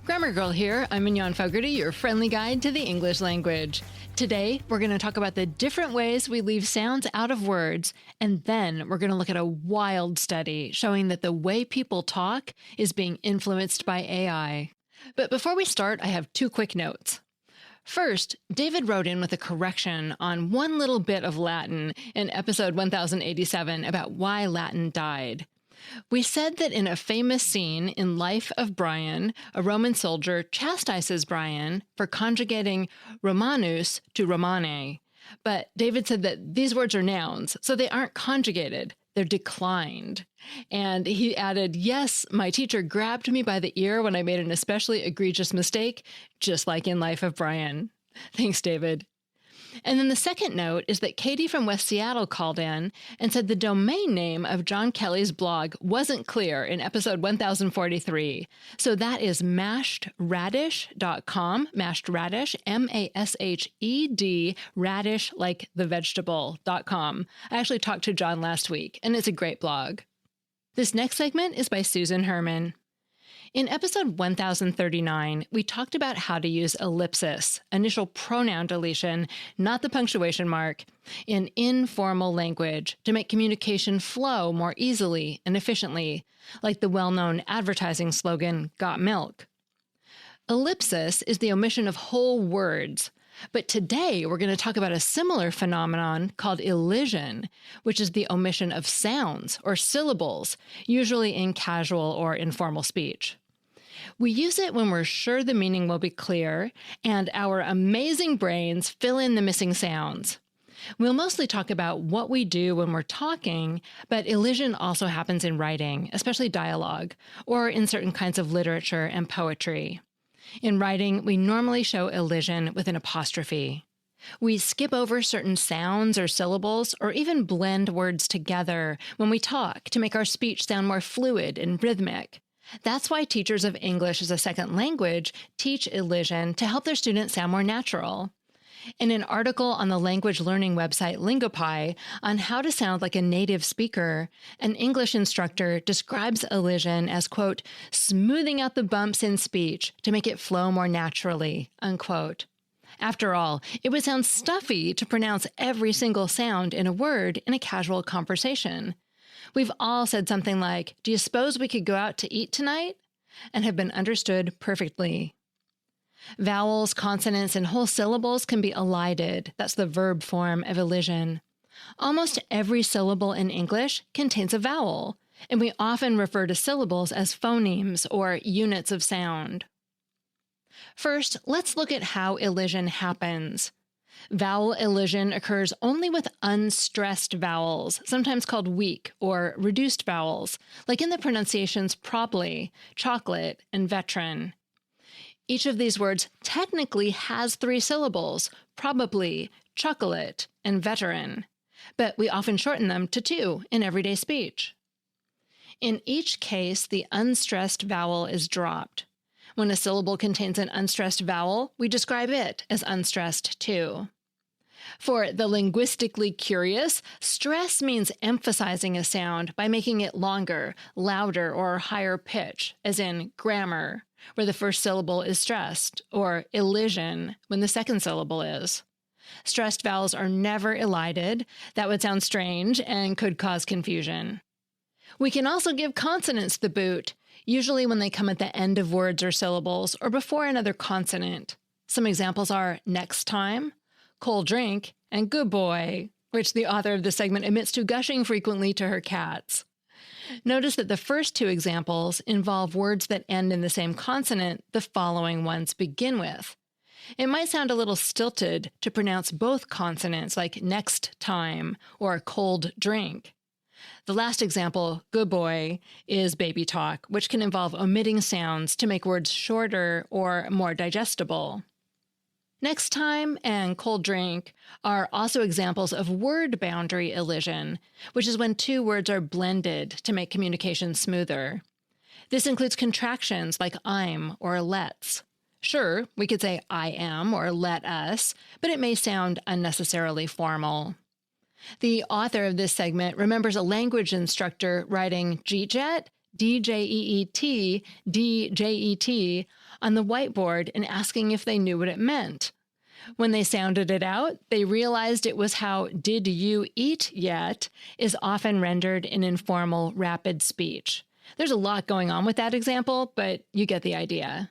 Grammar Girl here. I'm Mignon Fogarty, your friendly guide to the English language. Today, we're going to talk about the different ways we leave sounds out of words, and then we're going to look at a wild study showing that the way people talk is being influenced by AI. But before we start, I have two quick notes. First, David wrote in with a correction on one little bit of Latin in episode 1087 about why Latin died. We said that in a famous scene in Life of Brian, a Roman soldier chastises Brian for conjugating Romanus to Romane. But David said that these words are nouns, so they aren't conjugated. They're declined. And he added, yes, my teacher grabbed me by the ear when I made an especially egregious mistake, just like in Life of Brian. Thanks, David. And then the second note is that Katie from West Seattle called in and said the domain name of John Kelly's blog wasn't clear in episode 1043. So that is mashedradish.com, mashed radish, M-A-S-H-E-D, radish like the vegetable.com. I actually talked to John last week, and it's a great blog. This next segment is by Susan Herman. In episode 1039, we talked about how to use ellipsis, initial pronoun deletion, not the punctuation mark, in informal language to make communication flow more easily and efficiently, like the well-known advertising slogan, "Got milk." Ellipsis is the omission of whole words, but today we're going to talk about a similar phenomenon called elision, which is the omission of sounds or syllables, usually in casual or informal speech. We use it when we're sure the meaning will be clear, and our amazing brains fill in the missing sounds. We'll mostly talk about what we do when we're talking, but elision also happens in writing, especially dialogue, or in certain kinds of literature and poetry. In writing, we normally show elision with an apostrophe. We skip over certain sounds or syllables, or even blend words together when we talk to make our speech sound more fluid and rhythmic. That's why teachers of English as a second language teach elision to help their students sound more natural. In an article on the language learning website Syncopy on how to sound like a native speaker, an English instructor describes elision as, quote, smoothing out the bumps in speech to make it flow more naturally, unquote. After all, it would sound stuffy to pronounce every single sound in a word in a casual conversation. We've all said something like, do you suppose we could go out to eat tonight? And have been understood perfectly. Vowels, consonants, and whole syllables can be elided. That's the verb form of elision. Almost every syllable in English contains a vowel, and we often refer to syllables as phonemes or units of sound. First, let's look at how elision happens. Vowel elision occurs only with unstressed vowels, sometimes called weak or reduced vowels, like in the pronunciations prob'ly, chocolate, and veteran. Each of these words technically has three syllables, probably, chocolate, and veteran, but we often shorten them to two in everyday speech. In each case, the unstressed vowel is dropped. When a syllable contains an unstressed vowel, we describe it as unstressed too. For the linguistically curious, stress means emphasizing a sound by making it longer, louder, or higher pitch, as in grammar, where the first syllable is stressed, or elision, when the second syllable is. Stressed vowels are never elided. That would sound strange and could cause confusion. We can also give consonants the boot, usually when they come at the end of words or syllables or before another consonant. Some examples are next time, cold drink, and good boy, which the author of this segment admits to gushing frequently to her cats. Notice that the first two examples involve words that end in the same consonant the following ones begin with. It might sound a little stilted to pronounce both consonants like next time or cold drink. The last example, good boy, is baby talk, which can involve omitting sounds to make words shorter or more digestible. Next time and cold drink are also examples of word boundary elision, which is when two words are blended to make communication smoother. This includes contractions like I'm or let's. Sure, we could say I am or let us, but it may sound unnecessarily formal. The author of this segment remembers a language instructor writing GJET, D-J-E-E-T, D-J-E-T, on the whiteboard and asking if they knew what it meant. When they sounded it out, they realized it was how "did you eat yet" is often rendered in informal, rapid speech. There's a lot going on with that example, but you get the idea.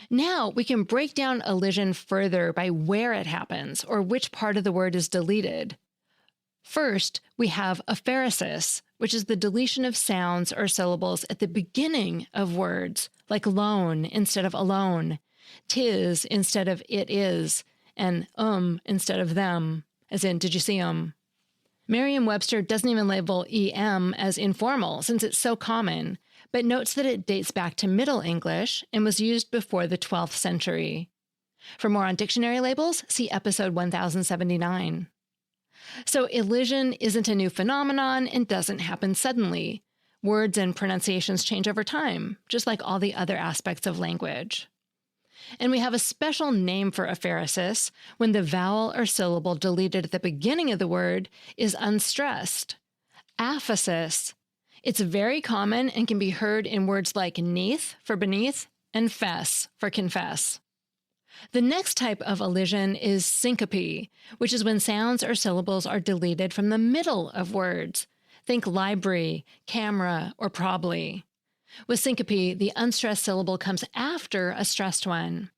Now we can break down elision further by where it happens or which part of the word is deleted. First, we have apheresis, which is the deletion of sounds or syllables at the beginning of words, like loan instead of alone, tis instead of it is, and instead of them, as in did you see 'em? Merriam-Webster doesn't even label em as informal since it's so common, but notes that it dates back to Middle English and was used before the 12th century. For more on dictionary labels, see episode 1079. So elision isn't a new phenomenon and doesn't happen suddenly. Words and pronunciations change over time, just like all the other aspects of language. And we have a special name for apheresis when the vowel or syllable deleted at the beginning of the word is unstressed. Aphesis. It's very common and can be heard in words like neath for beneath and fess for confess. The next type of elision is syncope, which is when sounds or syllables are deleted from the middle of words. Think library, camera, or prob'ly. With syncope, the unstressed syllable comes after a stressed one.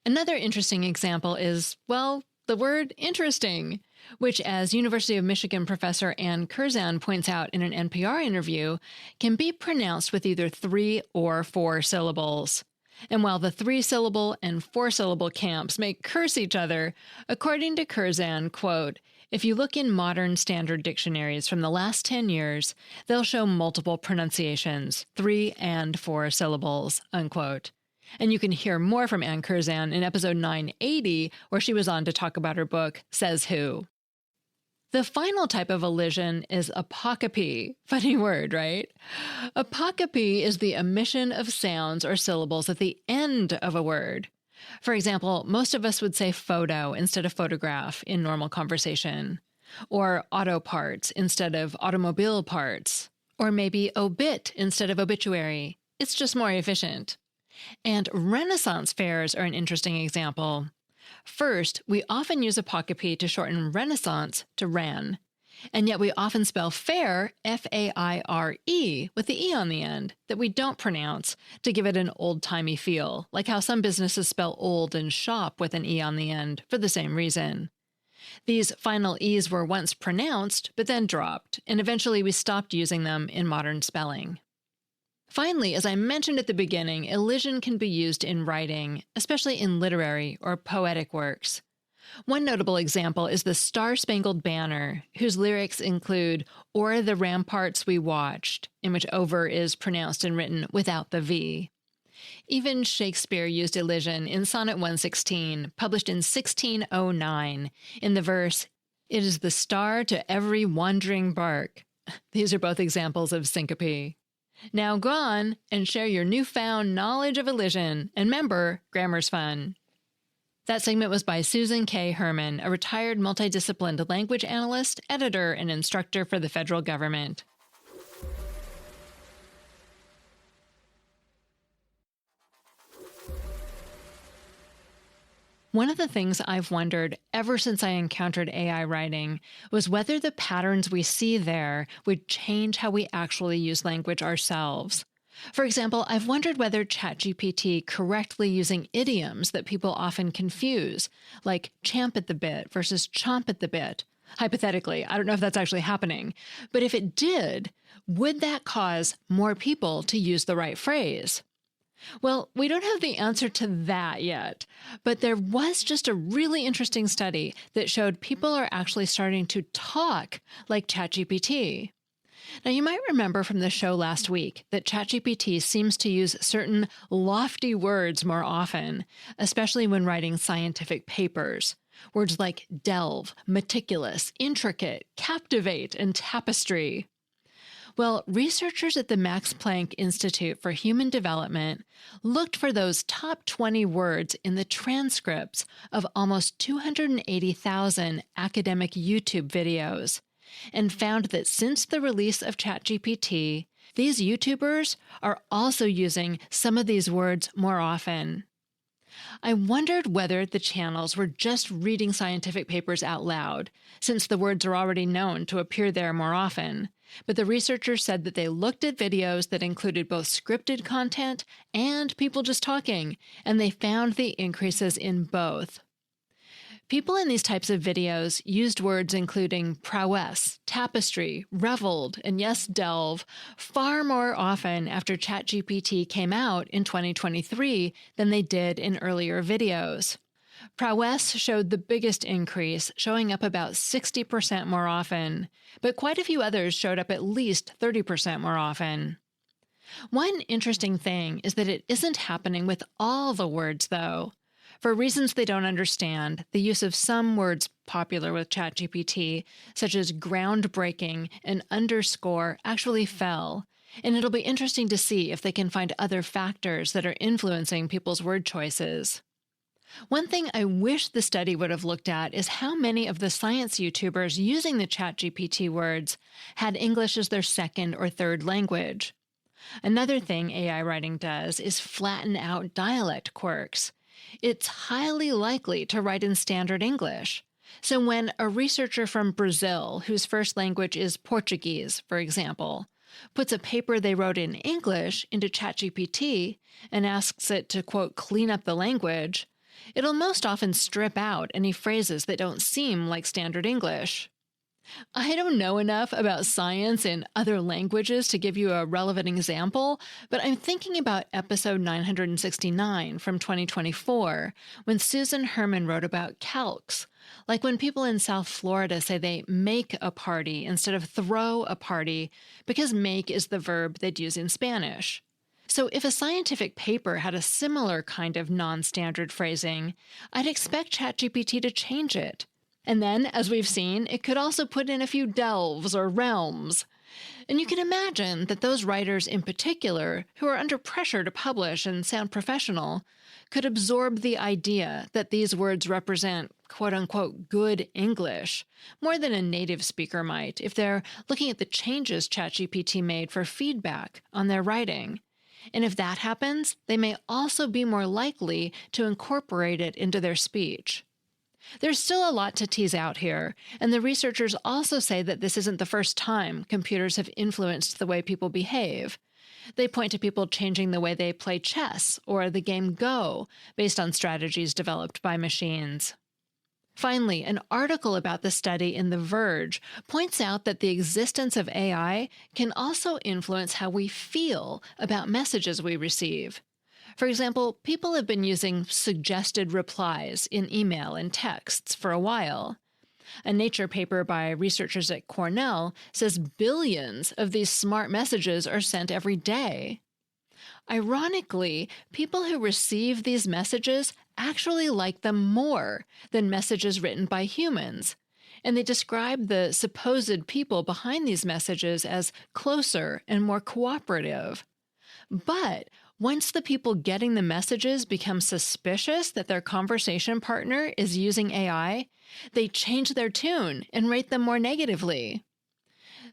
Another interesting example is, well, the word interesting, which, as University of Michigan professor Ann Curzan points out in an NPR interview, can be pronounced with either 3 or 4 syllables. And while the 3-syllable and 4-syllable camps may curse each other, according to Curzan, quote, if you look in modern standard dictionaries from the last 10 years, they'll show multiple pronunciations, 3 and 4 syllables, unquote. And you can hear more from Ann Curzan in episode 980, where she was on to talk about her book, Says Who. The final type of elision is apocryphy. Funny word, right? Apocryphy is the omission of sounds or syllables at the end of a word. For example, most of us would say photo instead of photograph in normal conversation, or auto parts instead of automobile parts, or maybe obit instead of obituary. It's just more efficient. And Renaissance fairs are an interesting example. First, we often use apocryphy to shorten Renaissance to Ren, and yet we often spell fair, F-A-I-R-E, with the E on the end, that we don't pronounce to give it an old-timey feel, like how some businesses spell old and shop with an E on the end for the same reason. These final E's were once pronounced, but then dropped, and eventually we stopped using them in modern spelling. Finally, as I mentioned at the beginning, elision can be used in writing, especially in literary or poetic works. One notable example is the Star-Spangled Banner, whose lyrics include "O'er the ramparts we watched," in which "over" is pronounced and written without the V. Even Shakespeare used elision in Sonnet 116, published in 1609, in the verse, "It is the star to every wandering bark." These are both examples of syncope. Now go on and share your newfound knowledge of elision, and remember, grammar's fun. That segment was by Susan K. Herman, a retired multidisciplined language analyst, editor, and instructor for the federal government. One of the things I've wondered ever since I encountered AI writing was whether the patterns we see there would change how we actually use language ourselves. For example, I've wondered whether ChatGPT correctly using idioms that people often confuse, like champ at the bit versus chomp at the bit. Hypothetically, I don't know if that's actually happening, but if it did, would that cause more people to use the right phrase? Well, we don't have the answer to that yet, but there was just a really interesting study that showed people are actually starting to talk like ChatGPT. Now, you might remember from the show last week that ChatGPT seems to use certain lofty words more often, especially when writing scientific papers. Words like delve, meticulous, intricate, captivate, and tapestry. Well, researchers at the Max Planck Institute for Human Development looked for those top 20 words in the transcripts of almost 280,000 academic YouTube videos, and found that since the release of ChatGPT, these YouTubers are also using some of these words more often. I wondered whether the channels were just reading scientific papers out loud, since the words are already known to appear there more often. But the researchers said that they looked at videos that included both scripted content and people just talking, and they found the increases in both. People in these types of videos used words including prowess, tapestry, reveled, and yes, delve far more often after ChatGPT came out in 2023 than they did in earlier videos. Prowess showed the biggest increase, showing up about 60% more often, but quite a few others showed up at least 30% more often. One interesting thing is that it isn't happening with all the words, though. For reasons they don't understand, the use of some words popular with ChatGPT, such as groundbreaking and underscore, actually fell, and it'll be interesting to see if they can find other factors that are influencing people's word choices. One thing I wish the study would have looked at is how many of the science YouTubers using the ChatGPT words had English as their second or third language. Another thing AI writing does is flatten out dialect quirks. It's highly likely to write in standard English. So when a researcher from Brazil, whose first language is Portuguese, for example, puts a paper they wrote in English into ChatGPT and asks it to, quote, clean up the language, it'll most often strip out any phrases that don't seem like standard English. I don't know enough about science in other languages to give you a relevant example, but I'm thinking about episode 969 from 2024, when Susan Herman wrote about calques, like when people in South Florida say they make a party instead of throw a party, because make is the verb they'd use in Spanish. So if a scientific paper had a similar kind of non-standard phrasing, I'd expect ChatGPT to change it. And then, as we've seen, it could also put in a few delves or realms. And you can imagine that those writers in particular, who are under pressure to publish and sound professional, could absorb the idea that these words represent quote-unquote good English, more than a native speaker might if they're looking at the changes ChatGPT made for feedback on their writing. And if that happens, they may also be more likely to incorporate it into their speech. There's still a lot to tease out here, and the researchers also say that this isn't the first time computers have influenced the way people behave. They point to people changing the way they play chess or the game Go based on strategies developed by machines. Finally, an article about the study in The Verge points out that the existence of AI can also influence how we feel about messages we receive. For example, people have been using suggested replies in email and texts for a while. A Nature paper by researchers at Cornell says billions of these smart messages are sent every day. Ironically, people who receive these messages actually like them more than messages written by humans, and they describe the supposed people behind these messages as closer and more cooperative. But once the people getting the messages become suspicious that their conversation partner is using AI, they change their tune and rate them more negatively.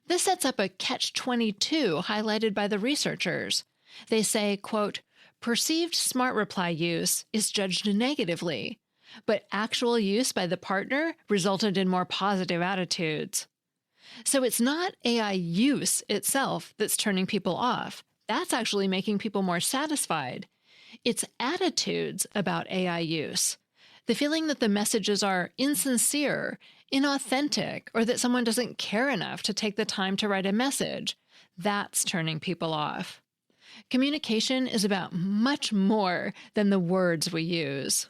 This sets up a catch-22 highlighted by the researchers. They say, quote, perceived smart reply use is judged negatively, but actual use by the partner resulted in more positive attitudes. So it's not AI use itself that's turning people off. That's actually making people more satisfied. It's attitudes about AI use. The feeling that the messages are insincere, inauthentic, or that someone doesn't care enough to take the time to write a message. That's turning people off. Communication is about much more than the words we use.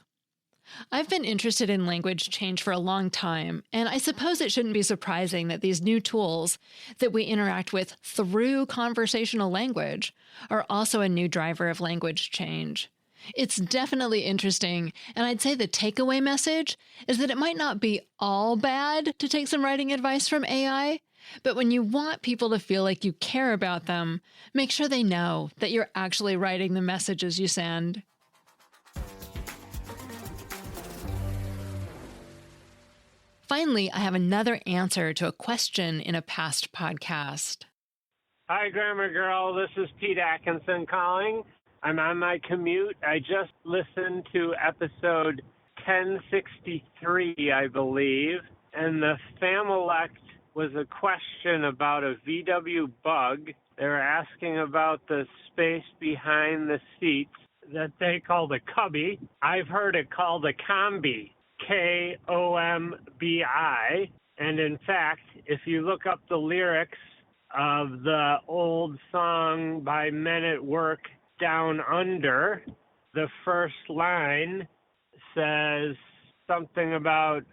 I've been interested in language change for a long time, and I suppose it shouldn't be surprising that these new tools that we interact with through conversational language are also a new driver of language change. It's definitely interesting, and I'd say the takeaway message is that it might not be all bad to take some writing advice from AI, but when you want people to feel like you care about them, make sure they know that you're actually writing the messages you send. Finally, I have another answer to a question in a past podcast. Hi, Grammar Girl. This is Pete Atkinson calling. I'm on my commute. I just listened to episode 1063, I believe, and the Familect was a question about a VW bug. They were asking about the space behind the seats that they call the cubby. I've heard it called a Kombi, Kombi. And in fact, if you look up the lyrics of the old song by Men at Work, Down Under, the first line says something about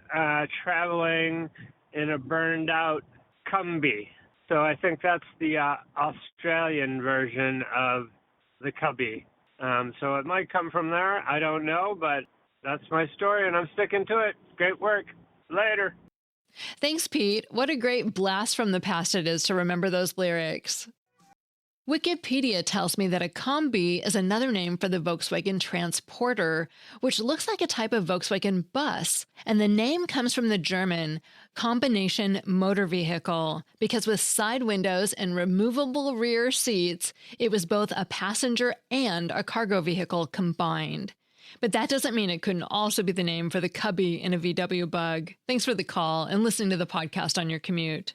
traveling in a burned out Kombi. So I think that's the Australian version of the cubby. So it might come from there. I don't know, but that's my story and I'm sticking to it. Great work. Later. Thanks, Pete. What a great blast from the past it is to remember those lyrics. Wikipedia tells me that a Kombi is another name for the Volkswagen Transporter, which looks like a type of Volkswagen bus, and the name comes from the German combination motor vehicle, because with side windows and removable rear seats, it was both a passenger and a cargo vehicle combined. But that doesn't mean it couldn't also be the name for the cubby in a VW bug. Thanks for the call and listening to the podcast on your commute.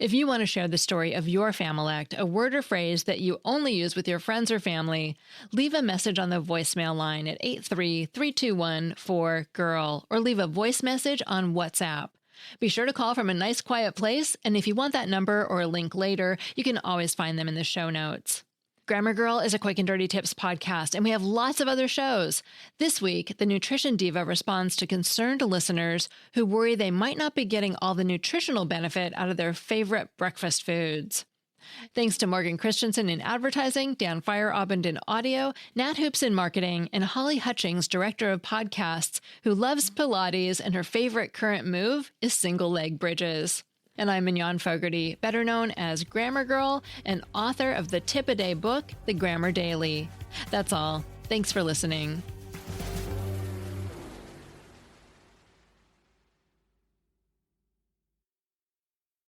If you want to share the story of your Familect, a word or phrase that you only use with your friends or family, leave a message on the voicemail line at 833-214-GIRL or leave a voice message on WhatsApp. Be sure to call from a nice quiet place, and if you want that number or a link later, you can always find them in the show notes. Grammar Girl is a Quick and Dirty Tips podcast, and we have lots of other shows. This week, the Nutrition Diva responds to concerned listeners who worry they might not be getting all the nutritional benefit out of their favorite breakfast foods. Thanks to Morgan Christianson in advertising, Dan Feierabend in audio, Nat Hoops in marketing, and Holly Hutchings, director of podcasts, who loves Pilates and her favorite current move is single leg bridges. And I'm Mignon Fogarty, better known as Grammar Girl and author of the tip-a-day book, The Grammar Daily. That's all. Thanks for listening.